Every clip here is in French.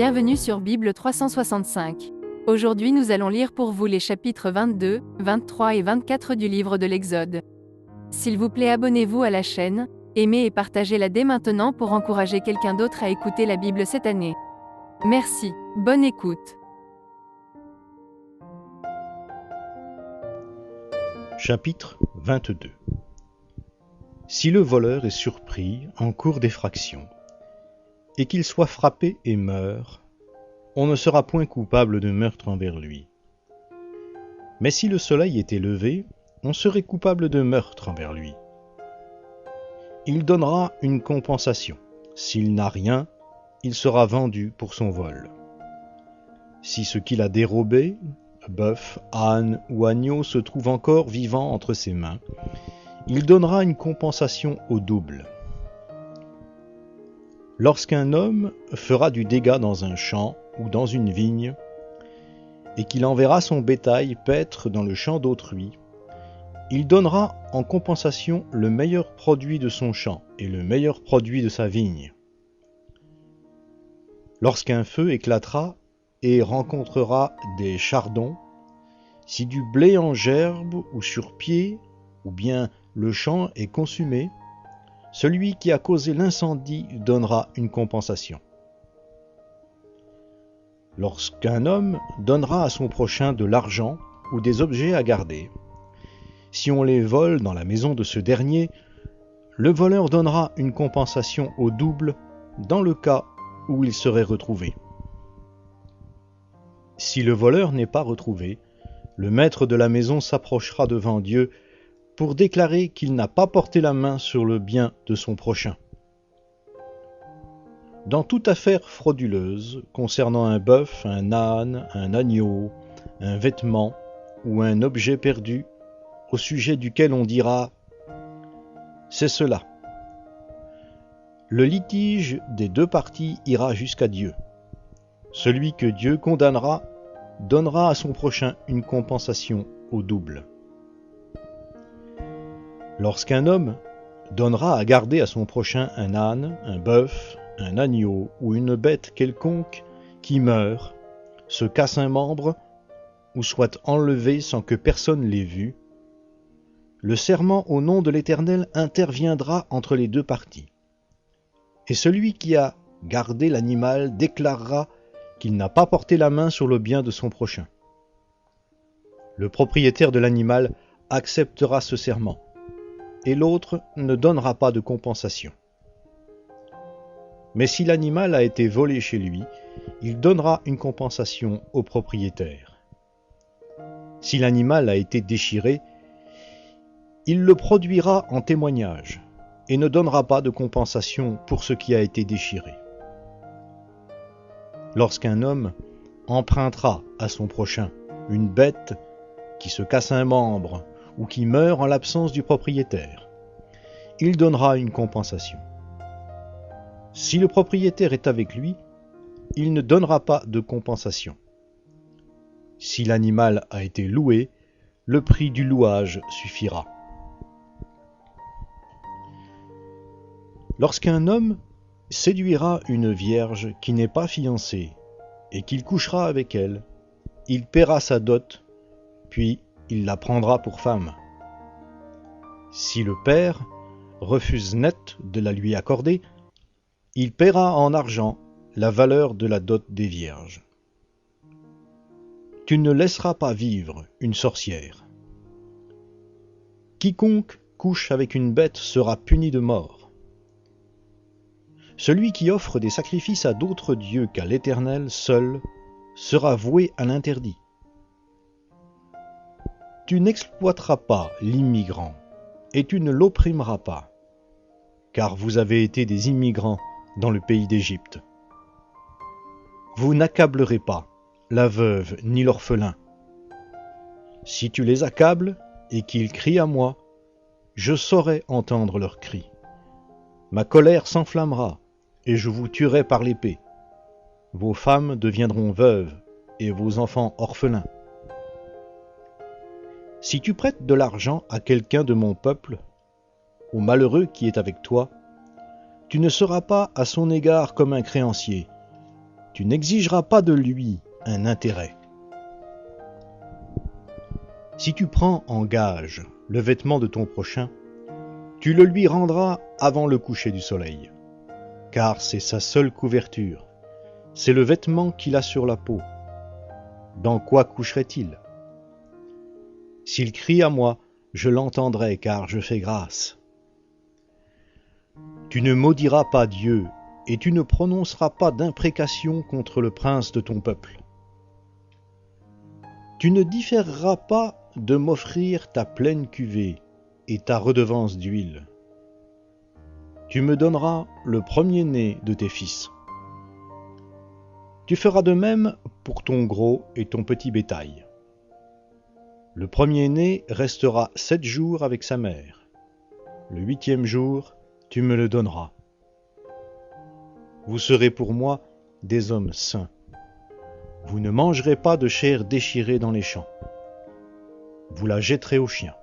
Bienvenue sur Bible 365. Aujourd'hui nous allons lire pour vous les chapitres 22, 23 et 24 du livre de l'Exode. S'il vous plaît, abonnez-vous à la chaîne, aimez et partagez-la dès maintenant pour encourager quelqu'un d'autre à écouter la Bible cette année. Merci, bonne écoute. Chapitre 22. Si le voleur est surpris en cours d'effraction, et qu'il soit frappé et meurt, on ne sera point coupable de meurtre envers lui. Mais si le soleil était levé, on serait coupable de meurtre envers lui. Il donnera une compensation. S'il n'a rien, il sera vendu pour son vol. Si ce qu'il a dérobé, bœuf, âne ou agneau, se trouve encore vivant entre ses mains, il donnera une compensation au double. Lorsqu'un homme fera du dégât dans un champ ou dans une vigne, et qu'il enverra son bétail paître dans le champ d'autrui, il donnera en compensation le meilleur produit de son champ et le meilleur produit de sa vigne. Lorsqu'un feu éclatera et rencontrera des chardons, si du blé en gerbe ou sur pied, ou bien le champ est consumé, celui qui a causé l'incendie donnera une compensation. Lorsqu'un homme donnera à son prochain de l'argent ou des objets à garder, si on les vole dans la maison de ce dernier, le voleur donnera une compensation au double dans le cas où il serait retrouvé. Si le voleur n'est pas retrouvé, le maître de la maison s'approchera devant Dieu pour déclarer qu'il n'a pas porté la main sur le bien de son prochain. Dans toute affaire frauduleuse concernant un bœuf, un âne, un agneau, un vêtement ou un objet perdu, au sujet duquel on dira « c'est cela », le litige des deux parties ira jusqu'à Dieu. Celui que Dieu condamnera donnera à son prochain une compensation au double. Lorsqu'un homme donnera à garder à son prochain un âne, un bœuf, un agneau ou une bête quelconque qui meurt, se casse un membre ou soit enlevé sans que personne l'ait vu, le serment au nom de l'Éternel interviendra entre les deux parties. Et celui qui a gardé l'animal déclarera qu'il n'a pas porté la main sur le bien de son prochain. Le propriétaire de l'animal acceptera ce serment, et l'autre ne donnera pas de compensation. Mais si l'animal a été volé chez lui, il donnera une compensation au propriétaire. Si l'animal a été déchiré, il le produira en témoignage et ne donnera pas de compensation pour ce qui a été déchiré. Lorsqu'un homme empruntera à son prochain une bête qui se casse un membre ou qui meurt en l'absence du propriétaire, il donnera une compensation. Si le propriétaire est avec lui, il ne donnera pas de compensation. Si l'animal a été loué, le prix du louage suffira. Lorsqu'un homme séduira une vierge qui n'est pas fiancée et qu'il couchera avec elle, il paiera sa dot, puis il la prendra pour femme. Si le père refuse net de la lui accorder, il paiera en argent la valeur de la dot des vierges. Tu ne laisseras pas vivre une sorcière. Quiconque couche avec une bête sera puni de mort. Celui qui offre des sacrifices à d'autres dieux qu'à l'Éternel seul sera voué à l'interdit. Tu n'exploiteras pas l'immigrant, et tu ne l'opprimeras pas, car vous avez été des immigrants dans le pays d'Égypte. Vous n'accablerez pas la veuve ni l'orphelin. Si tu les accables et qu'ils crient à moi, je saurai entendre leurs cris. Ma colère s'enflammera, et je vous tuerai par l'épée. Vos femmes deviendront veuves, et vos enfants orphelins. Si tu prêtes de l'argent à quelqu'un de mon peuple, au malheureux qui est avec toi, tu ne seras pas à son égard comme un créancier, tu n'exigeras pas de lui un intérêt. Si tu prends en gage le vêtement de ton prochain, tu le lui rendras avant le coucher du soleil, car c'est sa seule couverture, c'est le vêtement qu'il a sur la peau. Dans quoi coucherait-il? S'il crie à moi, je l'entendrai, car je fais grâce. Tu ne maudiras pas Dieu, et tu ne prononceras pas d'imprécation contre le prince de ton peuple. Tu ne différeras pas de m'offrir ta pleine cuvée et ta redevance d'huile. Tu me donneras le premier-né de tes fils. Tu feras de même pour ton gros et ton petit bétail. Le premier-né restera 7 jours avec sa mère. Le 8e jour, tu me le donneras. Vous serez pour moi des hommes saints. Vous ne mangerez pas de chair déchirée dans les champs. Vous la jetterez aux chiens.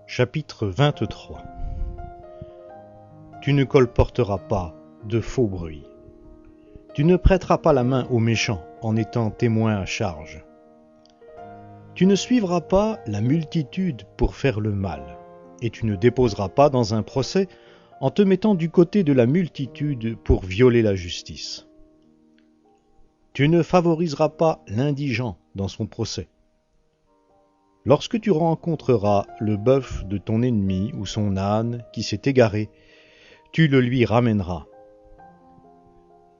Chapitre 23. Tu ne colporteras pas de faux bruits. Tu ne prêteras pas la main aux méchants en étant témoin à charge. Tu ne suivras pas la multitude pour faire le mal, et tu ne déposeras pas dans un procès en te mettant du côté de la multitude pour violer la justice. Tu ne favoriseras pas l'indigent dans son procès. Lorsque tu rencontreras le bœuf de ton ennemi ou son âne qui s'est égaré, tu le lui ramèneras.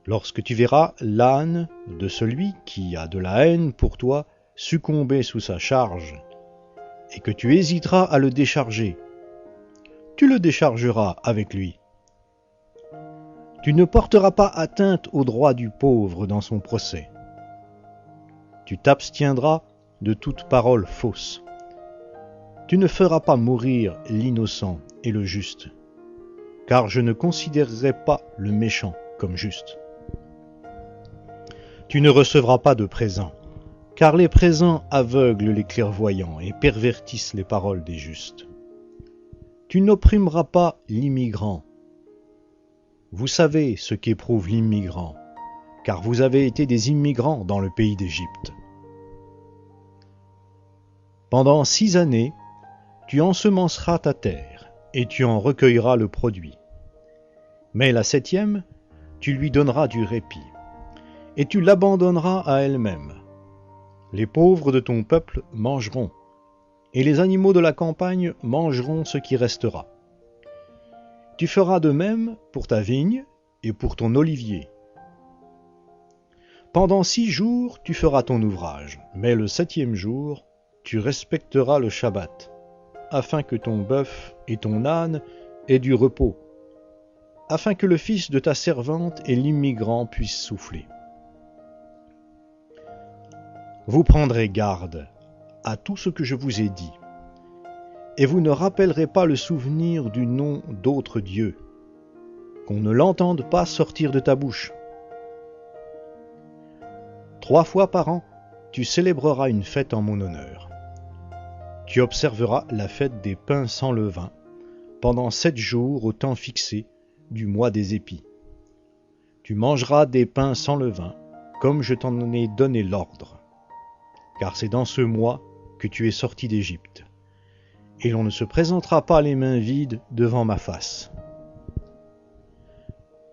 Lorsque tu verras l'âne de celui qui a de la haine pour toi succomber sous sa charge, et que tu hésiteras à le décharger, tu le déchargeras avec lui. Tu ne porteras pas atteinte au droit du pauvre dans son procès. Tu t'abstiendras de toute parole fausse. Tu ne feras pas mourir l'innocent et le juste, car je ne considérerai pas le méchant comme juste. Tu ne recevras pas de présents, car les présents aveuglent les clairvoyants et pervertissent les paroles des justes. Tu n'opprimeras pas l'immigrant. Vous savez ce qu'éprouve l'immigrant, car vous avez été des immigrants dans le pays d'Égypte. Pendant 6 années, tu ensemenceras ta terre, et tu en recueilleras le produit. Mais la 7e, tu lui donneras du répit, et tu l'abandonneras à elle-même. Les pauvres de ton peuple mangeront, et les animaux de la campagne mangeront ce qui restera. Tu feras de même pour ta vigne et pour ton olivier. Pendant 6 jours, tu feras ton ouvrage, mais le 7e jour, tu respecteras le Shabbat, afin que ton bœuf et ton âne aient du repos, afin que le fils de ta servante et l'immigrant puissent souffler. Vous prendrez garde à tout ce que je vous ai dit, et vous ne rappellerez pas le souvenir du nom d'autres dieux, qu'on ne l'entende pas sortir de ta bouche. 3 fois par an, tu célébreras une fête en mon honneur. Tu observeras la fête des pains sans levain pendant 7 jours au temps fixé du mois des épis. Tu mangeras des pains sans levain, comme je t'en ai donné l'ordre, car c'est dans ce mois que tu es sorti d'Égypte, et l'on ne se présentera pas les mains vides devant ma face.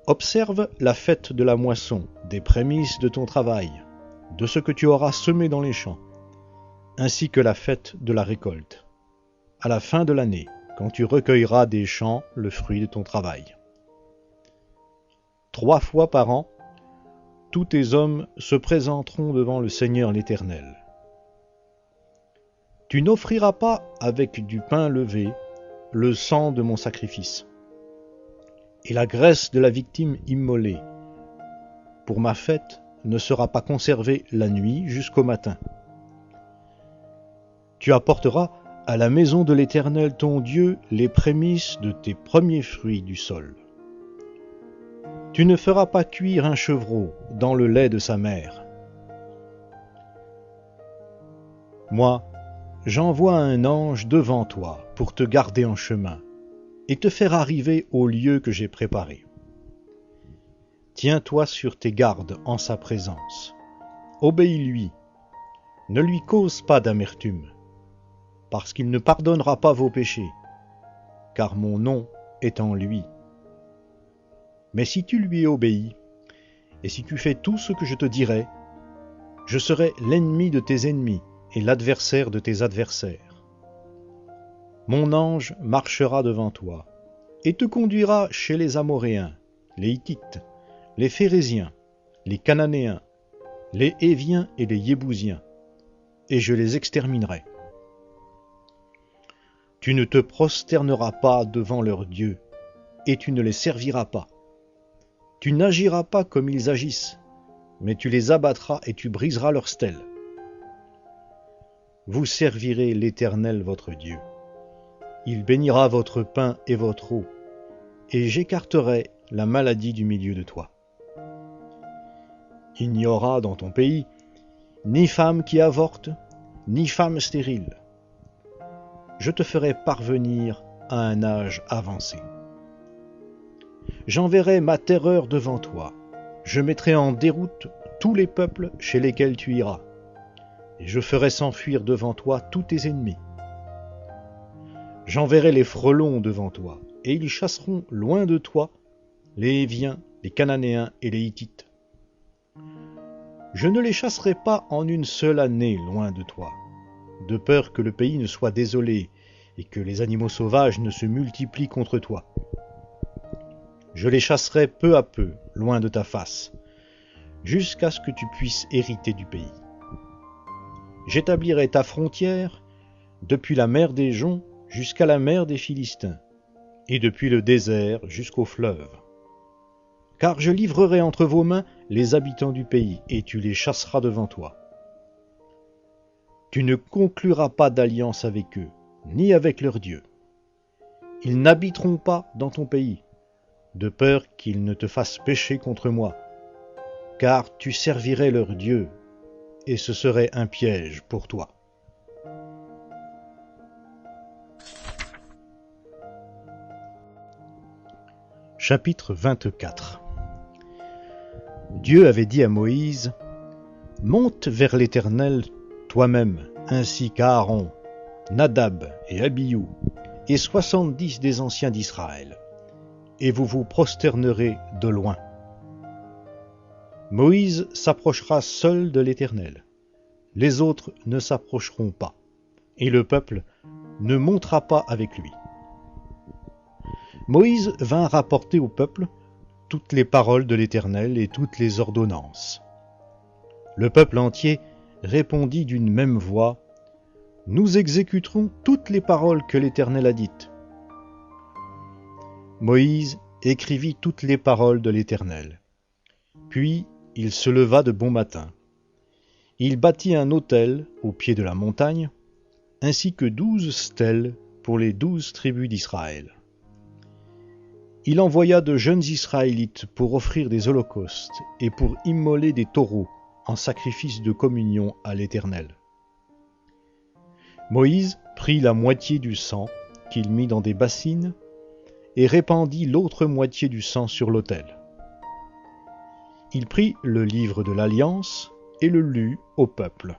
Observe la fête de la moisson, des prémices de ton travail, de ce que tu auras semé dans les champs, ainsi que la fête de la récolte, à la fin de l'année, quand tu recueilleras des champs le fruit de ton travail. 3 fois par an, tous tes hommes se présenteront devant le Seigneur l'Éternel. Tu n'offriras pas avec du pain levé le sang de mon sacrifice et la graisse de la victime immolée. Pour ma fête ne sera pas conservée la nuit jusqu'au matin. Tu apporteras à la maison de l'Éternel ton Dieu les prémices de tes premiers fruits du sol. Tu ne feras pas cuire un chevreau dans le lait de sa mère. Moi, j'envoie un ange devant toi pour te garder en chemin et te faire arriver au lieu que j'ai préparé. Tiens-toi sur tes gardes en sa présence. Obéis-lui. Ne lui cause pas d'amertume, parce qu'il ne pardonnera pas vos péchés, car mon nom est en lui. Mais si tu lui obéis, et si tu fais tout ce que je te dirai, je serai l'ennemi de tes ennemis et l'adversaire de tes adversaires. Mon ange marchera devant toi et te conduira chez les Amoréens, les Hittites, les Phéréziens, les Cananéens, les Héviens et les Yébousiens, et je les exterminerai. Tu ne te prosterneras pas devant leurs dieux, et tu ne les serviras pas. Tu n'agiras pas comme ils agissent, mais tu les abattras et tu briseras leurs stèles. Vous servirez l'Éternel votre Dieu. Il bénira votre pain et votre eau, et j'écarterai la maladie du milieu de toi. Il n'y aura dans ton pays ni femme qui avorte, ni femme stérile. Je te ferai parvenir à un âge avancé. J'enverrai ma terreur devant toi. Je mettrai en déroute tous les peuples chez lesquels tu iras, et je ferai s'enfuir devant toi tous tes ennemis. J'enverrai les frelons devant toi, et ils chasseront loin de toi les Héviens, les Cananéens et les Hittites. Je ne les chasserai pas en une seule année loin de toi, de peur que le pays ne soit désolé et que les animaux sauvages ne se multiplient contre toi. Je les chasserai peu à peu loin de ta face, jusqu'à ce que tu puisses hériter du pays. J'établirai ta frontière depuis la mer des Joncs jusqu'à la mer des Philistins, et depuis le désert jusqu'au fleuve. Car je livrerai entre vos mains les habitants du pays, et tu les chasseras devant toi. Tu ne concluras pas d'alliance avec eux, ni avec leurs dieux. Ils n'habiteront pas dans ton pays, de peur qu'ils ne te fassent pécher contre moi, car tu servirais leurs dieux, et ce serait un piège pour toi. Chapitre 24. Dieu avait dit à Moïse, « Monte vers l'Éternel toi-même, ainsi qu'Aaron, Nadab et Abihu, et 70 des anciens d'Israël, et vous vous prosternerez de loin. » Moïse s'approchera seul de l'Éternel, les autres ne s'approcheront pas, et le peuple ne montera pas avec lui. Moïse vint rapporter au peuple toutes les paroles de l'Éternel et toutes les ordonnances. Le peuple entier répondit d'une même voix, « Nous exécuterons toutes les paroles que l'Éternel a dites. » Moïse écrivit toutes les paroles de l'Éternel. Puis il se leva de bon matin. Il bâtit un autel au pied de la montagne, ainsi que 12 stèles pour les 12 tribus d'Israël. Il envoya de jeunes Israélites pour offrir des holocaustes et pour immoler des taureaux en sacrifice de communion à l'Éternel. Moïse prit la moitié du sang qu'il mit dans des bassines et répandit l'autre moitié du sang sur l'autel. Il prit le livre de l'Alliance et le lut au peuple.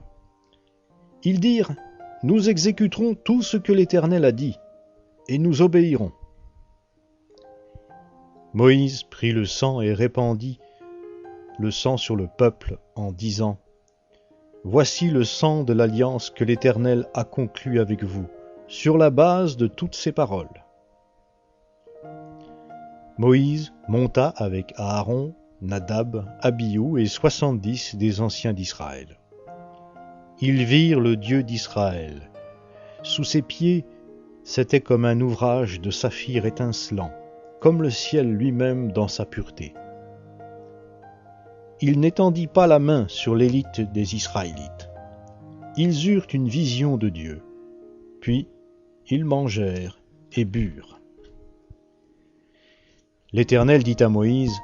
Ils dirent, « Nous exécuterons tout ce que l'Éternel a dit, et nous obéirons. » Moïse prit le sang et répandit le sang sur le peuple en disant, « Voici le sang de l'alliance que l'Éternel a conclue avec vous, sur la base de toutes ces paroles. » Moïse monta avec Aaron, Nadab, Abihu et 70 des anciens d'Israël. Ils virent le Dieu d'Israël. Sous ses pieds, c'était comme un ouvrage de saphir étincelant, comme le ciel lui-même dans sa pureté. Il n'étendit pas la main sur l'élite des Israélites. Ils eurent une vision de Dieu. Puis, ils mangèrent et burent. L'Éternel dit à Moïse,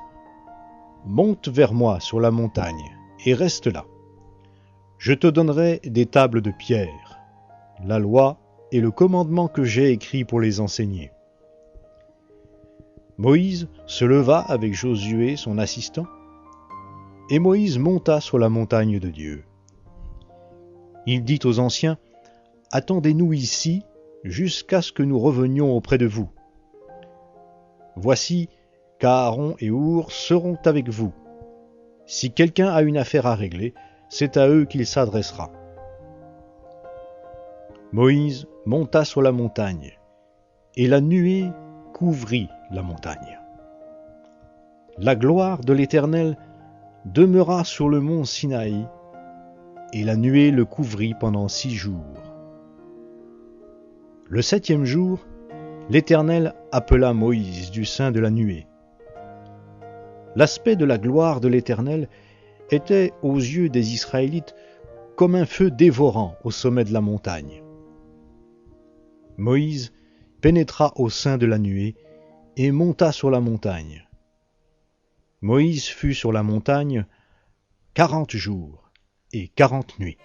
« Monte vers moi sur la montagne et reste là. Je te donnerai des tables de pierre. la loi et le commandement que j'ai écrit pour les enseigner. Moïse se leva avec Josué, son assistant, et Moïse monta sur la montagne de Dieu. Il dit aux anciens, « Attendez-nous ici jusqu'à ce que nous revenions auprès de vous. Voici qu'Aaron et Our seront avec vous. Si quelqu'un a une affaire à régler, c'est à eux qu'il s'adressera. » Moïse monta sur la montagne, et la nuée couvrit la montagne. La gloire de l'Éternel demeura sur le mont Sinaï, et la nuée le couvrit pendant 6 jours. Le 7e jour, l'Éternel appela Moïse du sein de la nuée. L'aspect de la gloire de l'Éternel était aux yeux des Israélites comme un feu dévorant au sommet de la montagne. Moïse pénétra au sein de la nuée et monta sur la montagne. Moïse fut sur la montagne 40 jours et 40 nuits.